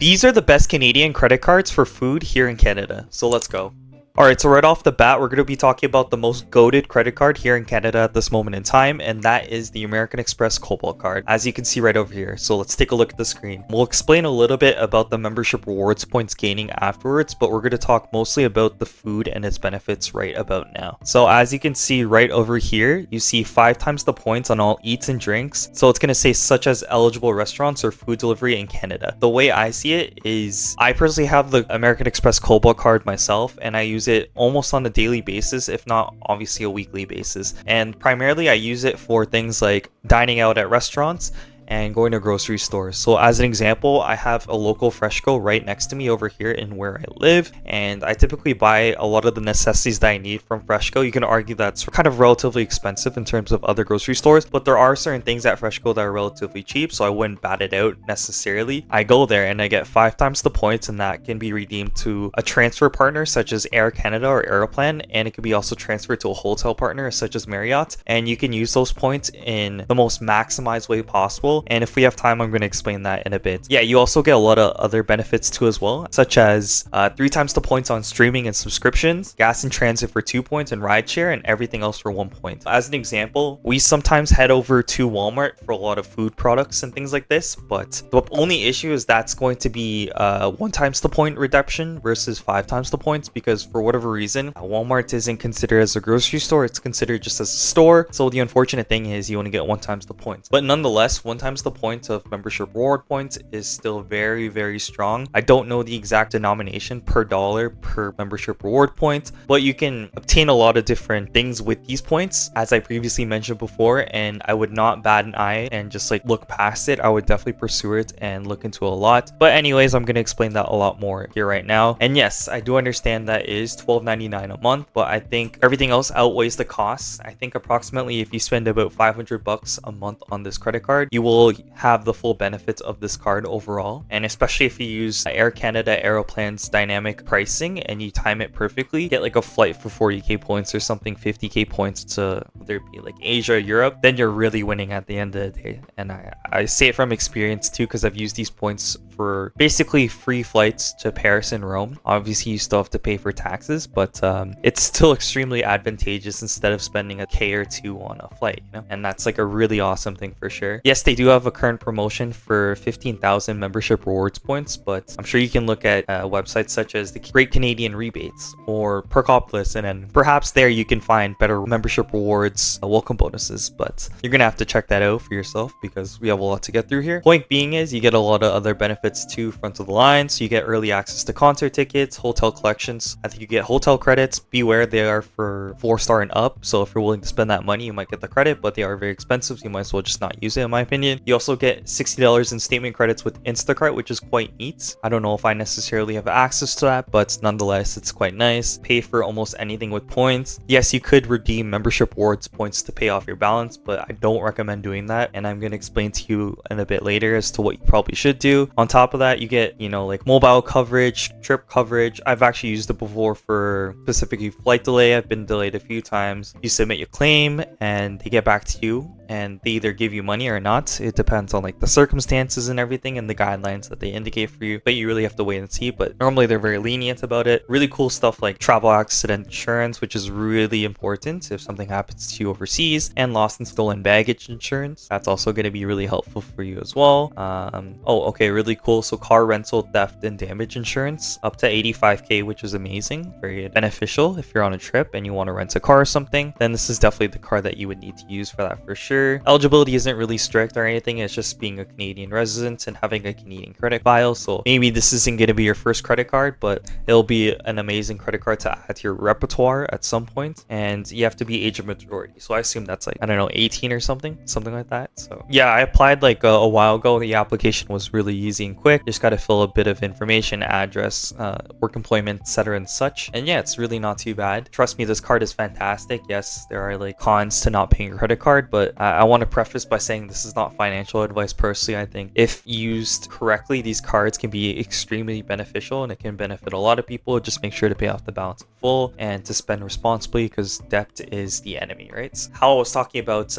These are the best Canadian credit cards for food here in Canada. So let's go. Alright, so right off the bat, we're going to be talking about the most goated credit card here in Canada at this moment in time, and that is the American Express Cobalt card, as you can see right over here. So let's take a look at the screen. We'll explain a little bit about the membership rewards points gaining afterwards, but we're going to talk mostly about the food and its benefits right about now. So as you can see right over here, you see 5 times the points on all eats and drinks. So it's going to say such as eligible restaurants or food delivery in Canada. The way I see it is I personally have the American Express Cobalt card myself, and I use it almost on a daily basis, if not obviously a weekly basis. And primarily I use it for things like dining out at restaurants and going to grocery stores. So as an example, I have a local Freshco right next to me over here in where I live, and I typically buy a lot of the necessities that I need from Freshco. You can argue that's kind of relatively expensive in terms of other grocery stores, but there are certain things at Freshco that are relatively cheap, so I wouldn't bat it out necessarily. I go there and I get 5 times the points, and that can be redeemed to a transfer partner such as Air Canada or Aeroplan, and it can be also transferred to a hotel partner such as Marriott, and you can use those points in the most maximized way possible. And if we have time, I'm going to explain that in a bit. Yeah, you also get a lot of other benefits too as well, such as 3 times the points on streaming and subscriptions, gas and transit for 2 points, and rideshare, and everything else for 1 point. As an example, we sometimes head over to Walmart for a lot of food products and things like this, but the only issue is that's going to be 1 times the point redemption versus 5 times the points, because for whatever reason, Walmart isn't considered as a grocery store, it's considered just as a store. So the unfortunate thing is you only get 1 times the points. But nonetheless, 1 times the points of membership reward points is still very, very strong. I don't know the exact denomination per dollar per membership reward point, but you can obtain a lot of different things with these points, as I previously mentioned before, and I would not bat an eye and just like look past it. I would definitely pursue it and look into a lot. But anyways, I'm going to explain that a lot more here right now. And yes, I do understand that is $12.99 a month, but I think everything else outweighs the costs. I think approximately if you spend about $500 a month on this credit card, you will have the full benefits of this card overall. And especially if you use Air Canada Aeroplan's dynamic pricing and you time it perfectly, get like a flight for 40k points or something, 50k points to whether it be like Asia or Europe, then you're really winning at the end of the day. And I say it from experience too, because I've used these points for basically free flights to Paris and Rome. Obviously you still have to pay for taxes, but it's still extremely advantageous instead of spending a K or 2 on a flight, you know? And that's like a really awesome thing for sure. Yes, they do have a current promotion for 15,000 membership rewards points, but I'm sure you can look at websites such as the Great Canadian Rebates or Perkopolis, and then perhaps there you can find better membership rewards welcome bonuses, but you're gonna have to check that out for yourself because we have a lot to get through here. Point being is you get a lot of other benefits too front of the line. So you get early access to concert tickets, hotel collections. I think you get hotel credits. Beware, they are for 4-star and up, so if you're willing to spend that money you might get the credit, but they are very expensive, so you might as well just not use it in my opinion. You also get $60 in statement credits with Instacart, which is quite neat. I don't know if I necessarily have access to that, but nonetheless it's quite nice. Pay for almost anything with points. Yes, you could redeem membership rewards points to pay off your balance, but I don't recommend doing that, and I'm going to explain to you in a bit later as to what you probably should do. On top of that, you get, you know, like mobile coverage, trip coverage. I've actually used it before for specifically flight delay. I've been delayed a few times. You submit your claim and they get back to you, and they either give you money or not. It depends on like the circumstances and everything and the guidelines that they indicate for you, but you really have to wait and see. But normally they're very lenient about it. Really cool stuff like travel accident insurance, which is really important if something happens to you overseas, and lost and stolen baggage insurance. That's also going to be really helpful for you as well. Oh, okay, really cool. So car rental, theft, and damage insurance up to 85k, which is amazing. Very beneficial if you're on a trip and you want to rent a car or something, then this is definitely the car that you would need to use for that for sure. Eligibility isn't really strict or anything, it's just being a Canadian resident and having a Canadian credit file. So maybe this isn't going to be your first credit card, but it'll be an amazing credit card to add to your repertoire at some point. And you have to be age of majority, so I assume that's like, I don't know, 18 or something like that. So yeah, I applied like a while ago. The application was really easy and quick. Just got to fill a bit of information, address, work employment, etc. and such, and yeah, it's really not too bad. Trust me, this card is fantastic. Yes, there are like cons to not paying your credit card, but I want to preface by saying this is not financial advice personally. I think if used correctly, these cards can be extremely beneficial and it can benefit a lot of people. Just make sure to pay off the balance in full and to spend responsibly, because debt is the enemy, right? How I was talking about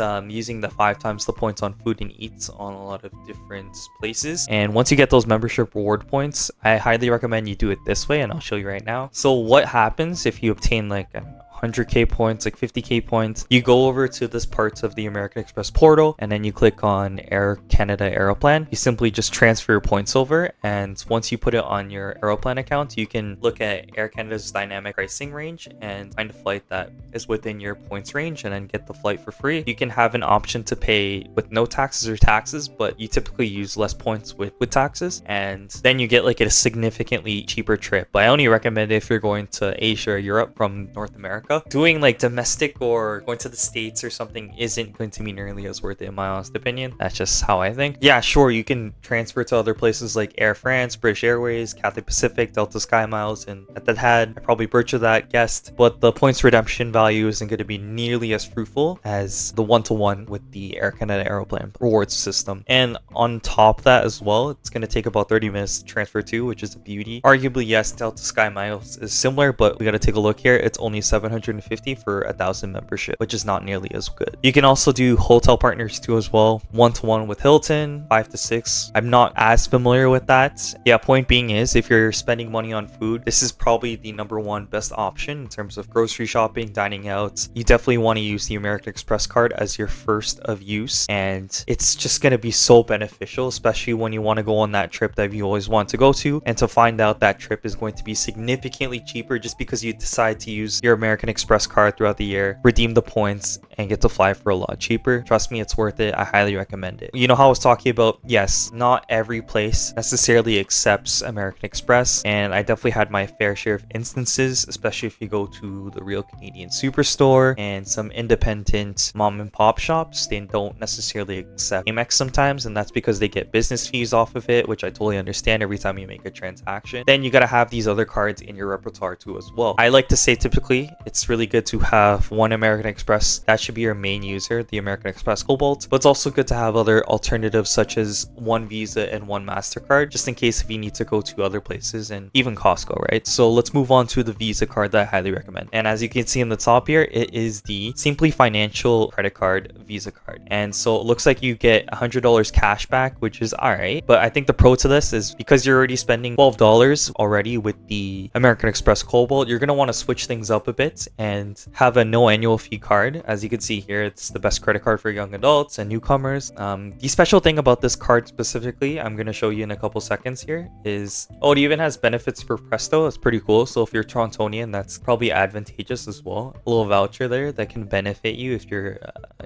using the 5 times the points on food and eats on a lot of different places. And once you get those membership reward points, I highly recommend you do it this way, and I'll show you right now. So what happens if you obtain like 100k points, like 50k points? You go over to this part of the American Express portal, and then you click on Air Canada Aeroplan. You simply just transfer your points over, and once you put it on your Aeroplan account, you can look at Air Canada's dynamic pricing range and find a flight that is within your points range and then get the flight for free. You can have an option to pay with no taxes or taxes, but you typically use less points with taxes, and then you get like a significantly cheaper trip. But I only recommend it if you're going to Asia or Europe from North America. Doing like domestic or going to the States or something isn't going to be nearly as worth it, in my honest opinion. That's just how I think. Yeah, sure, you can transfer to other places like Air France, British Airways, Cathay Pacific, Delta Sky Miles, and at that had I probably butchered that, guessed, but the points redemption value isn't going to be nearly as fruitful as the one-to-one with the Air Canada Aeroplan rewards system. And on top of that as well, it's going to take about 30 minutes to transfer to, which is a beauty. Arguably, yes, Delta Sky Miles is similar, but we got to take a look here. It's only 750 for 1,000 membership, which is not nearly as good. You can also do hotel partners too as well, 1-to-1 with Hilton, 5 to 6. I'm not as familiar with that. Yeah, point being is, if you're spending money on food, this is probably the #1 best option in terms of grocery shopping, dining out. You definitely want to use the American Express card as your first of use, and it's just going to be so beneficial, especially when you want to go on that trip that you always want to go to, and to find out that trip is going to be significantly cheaper just because you decide to use your American Express card throughout the year, redeem the points, and get to fly for a lot cheaper. Trust me, it's worth it. I highly recommend it. You know how I was talking about, yes, not every place necessarily accepts American Express, and I definitely had my fair share of instances, especially if you go to the Real Canadian Superstore and some independent mom and pop shops. They don't necessarily accept Amex sometimes, and that's because they get business fees off of it, which I totally understand every time you make a transaction. Then you gotta have these other cards in your repertoire too as well. I like to say typically it's really good to have one American Express. That should be your main user, the American Express Cobalt, but it's also good to have other alternatives such as one Visa and one MasterCard, just in case if you need to go to other places, and even Costco, right? So let's move on to the Visa card that I highly recommend. And as you can see in the top here, it is the Simply Financial credit card Visa card. And so it looks like you get $100 cash back, which is all right. But I think the pro to this is because you're already spending $12 already with the American Express Cobalt, you're going to want to switch things up a bit and have a no annual fee card. As you can see here, it's the best credit card for young adults and newcomers. The special thing about this card specifically, I'm going to show you in a couple seconds here, is, oh, it even has benefits for Presto. That's pretty cool. So if you're Torontonian, that's probably advantageous as well. A little voucher there that can benefit you if you're,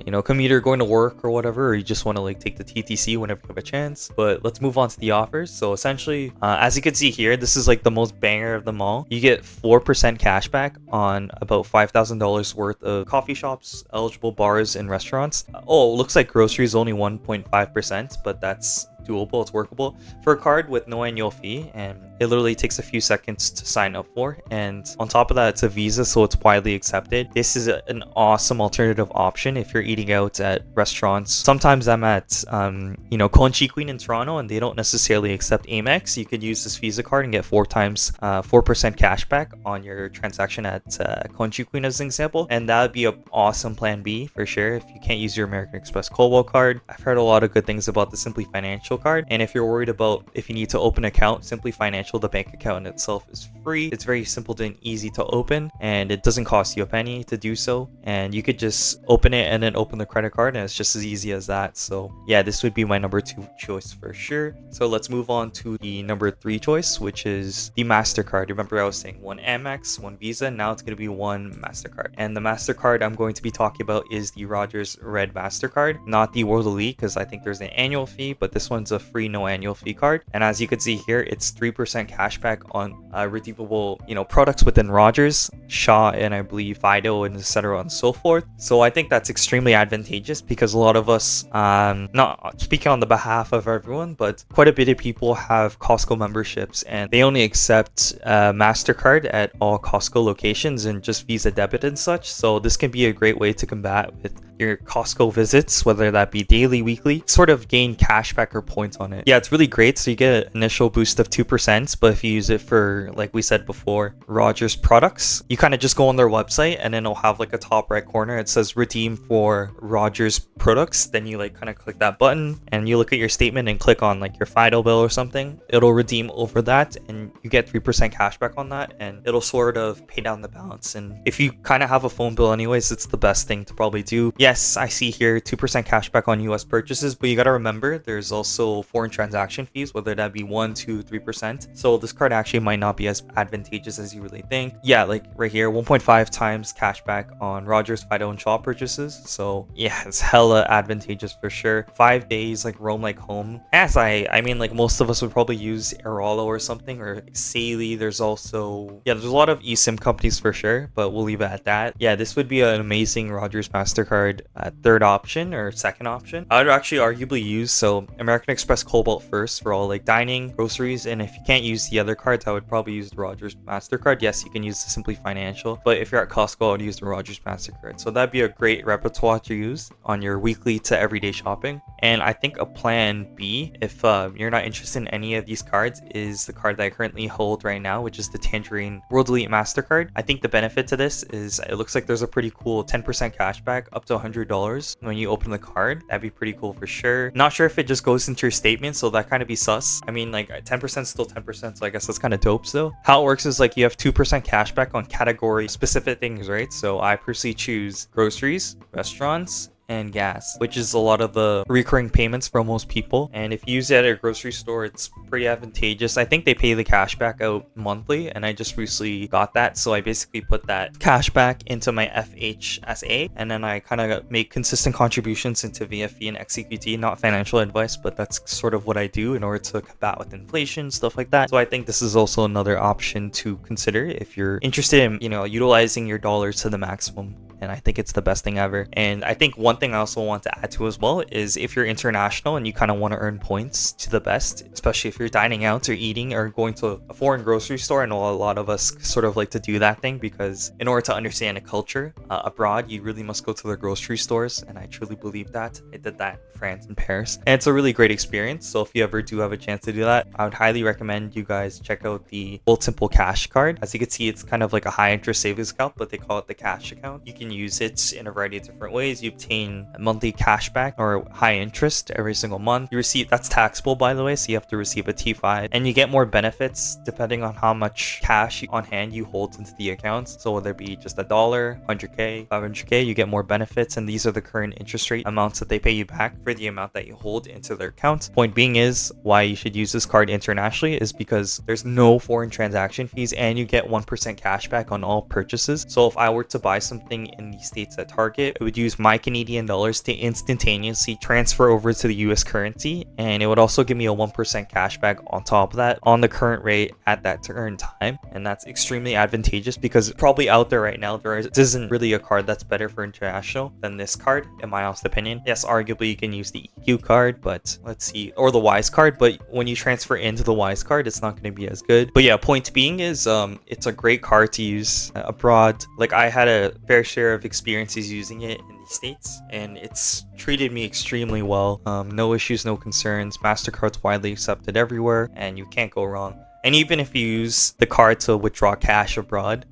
a commuter going to work or whatever, or you just want to like take the TTC whenever you have a chance. But let's move on to the offers. So essentially, as you can see here, this is like the most banger of them all. You get 4% cash back on about $5,000 worth of coffee shops, eligible bars, and restaurants. Oh, it looks like groceries only 1.5%, but that's doable. It's workable for a card with no annual fee, and it literally takes a few seconds to sign up for. And on top of that, it's a Visa, so it's widely accepted. This is an awesome alternative option if you're eating out at restaurants. Sometimes I'm at Conchi Queen in Toronto, and they don't necessarily accept Amex. You could use this Visa card and get 4% cash back on your transaction at Conchi Queen as an example, and that would be an awesome plan B for sure if you can't use your American Express Cobalt card. I've heard a lot of good things about the Simply Financial card, and if you're worried about if you need to open an account, Simply Financial, the bank account itself is free. It's very simple and easy to open, and it doesn't cost you a penny to do so, and you could just open it and then open the credit card, and it's just as easy as that. So yeah, this would be my #2 choice for sure. So let's move on to the #3 choice, which is the MasterCard. Remember I was saying one Amex, one Visa, now it's going to be one MasterCard, and the MasterCard I'm going to be talking about is the Rogers Red MasterCard, not the World Elite, because I think there's an annual fee, but this one's a free no annual fee card. And as you can see here, it's 3% cash back on redeemable products within Rogers, Shaw, and I believe Fido, and etc. and so forth. So I think that's extremely advantageous because a lot of us, not speaking on the behalf of everyone, but quite a bit of people have Costco memberships, and they only accept MasterCard at all Costco locations and just Visa debit and such. So this can be a great way to combat with your Costco visits, whether that be daily, weekly, sort of gain cashback or points on it. Yeah, it's really great. So you get an initial boost of 2%, but if you use it for, like we said before, Rogers products, you kind of just go on their website and then it'll have like a top right corner. It says redeem for Rogers products. Then you like kind of click that button and you look at your statement and click on like your FIDO bill or something. It'll redeem over that and you get 3% cashback on that, and it'll sort of pay down the balance. And if you kind of have a phone bill anyways, it's the best thing to probably do. Yes, I see here 2% cashback on US purchases, but you got to remember there's also foreign transaction fees, whether that be 1, 2, 3%. So this card actually might not be as advantageous as you really think. Yeah, like right here, 1.5 times cashback on Rogers, FIDO, and Shaw purchases. So yeah, it's hella advantageous for sure. 5 days like roam like home. As I mean, like most of us would probably use Airolo or something, or Saley. There's also, yeah, there's a lot of eSIM companies for sure, but we'll leave it at that. Yeah, this would be an amazing Rogers MasterCard third option or second option. I would actually arguably use American Express Cobalt first for all like dining, groceries, and if you can't use the other cards, I would probably use the Rogers MasterCard. Yes, you can use the Simply Financial, but if you're at Costco, I would use the Rogers MasterCard. So that'd be a great repertoire to use on your weekly to everyday shopping. And I think a plan B, if you're not interested in any of these cards, is the card that I currently hold right now, which is the Tangerine World Elite MasterCard. I think the benefit to this is it looks like there's a pretty cool 10% cashback up to $100 when you open the card. That'd be pretty cool for sure. Not sure if it just goes into your statement, so that kind of be sus. I mean, like 10% is still 10%, so I guess that's kind of dope still. How it works is like you have 2% cashback on category specific things, right? So I personally choose groceries, restaurants, and gas, which is a lot of the recurring payments for most people. And if you use it at a grocery store, it's pretty advantageous. I think they pay the cash back out monthly, and I just recently got that, so I basically put that cash back into my FHSA, and then I kind of make consistent contributions into VFE and XEQT. Not financial advice, but that's sort of what I do in order to combat with inflation, stuff like that. So I think this is also another option to consider if you're interested in, you know, utilizing your dollars to the maximum. And I think it's the best thing ever. And I think one thing I also want to add to as well is if you're international and you kind of want to earn points to the best, especially if you're dining out or eating or going to a foreign grocery store. I know a lot of us sort of like to do that thing because in order to understand a culture abroad, you really must go to the grocery stores. And I truly believe that. I did that in France and Paris. And it's a really great experience. So if you ever do have a chance to do that, I would highly recommend you guys check out the Gold Simple Cash card. As you can see, it's kind of like a high interest savings account, but they call it the cash account. You can use it in a variety of different ways. You obtain monthly cashback or high interest every single month. You receive, that's taxable by the way, so you have to receive a T5, and you get more benefits depending on how much cash on hand you hold into the accounts. So whether it be just $1, 100k, 500k, you get more benefits, and these are the current interest rate amounts that they pay you back for the amount that you hold into their account. Point being is why you should use this card internationally is because there's no foreign transaction fees and you get 1% cashback on all purchases. So if I were to buy something in the States at Target, I would use my Canadian dollars to instantaneously transfer over to the US currency, and it would also give me a 1% cashback on top of that on the current rate at that current time. And that's extremely advantageous because probably out there right now there isn't really a card that's better for international than this card, in my honest opinion. Yes, arguably you can use the EQ card, but let's see, or the Wise card, but when you transfer into the Wise card, it's not going to be as good. But yeah, point being is it's a great card to use abroad. Like I had a fair share of experiences using it in the States, and it's treated me extremely well. No issues, no concerns. MasterCard's widely accepted everywhere, and you can't go wrong. And even if you use the card to withdraw cash abroad,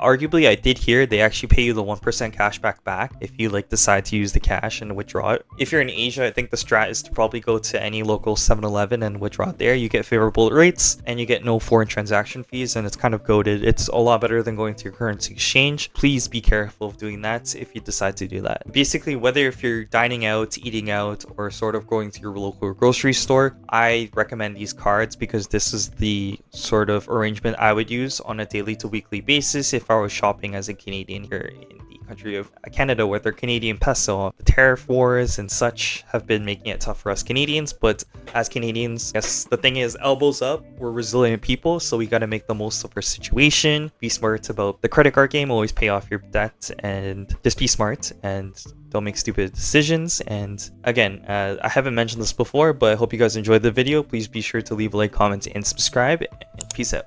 arguably I did hear they actually pay you the 1% cashback back if you like decide to use the cash and withdraw it. If you're in Asia, I think the strat is to probably go to any local 7-Eleven and withdraw it there. You get favorable rates and you get no foreign transaction fees, and it's kind of goated. It's a lot better than going to your currency exchange. Please be careful of doing that if you decide to do that. Basically, whether if you're dining out, eating out, or sort of going to your local grocery store, I recommend these cards because this is the sort of arrangement I would use on a daily to weekly basis if I was shopping as a Canadian here in the country of Canada with their Canadian peso. The tariff wars and such have been making it tough for us Canadians, but as Canadians, yes, the thing is, elbows up, we're resilient people, so we got to make the most of our situation. Be smart about the credit card game, always pay off your debt, and just be smart and don't make stupid decisions. And again, I haven't mentioned this before, but I hope you guys enjoyed the video. Please be sure to leave a like, comment, and subscribe, and peace out.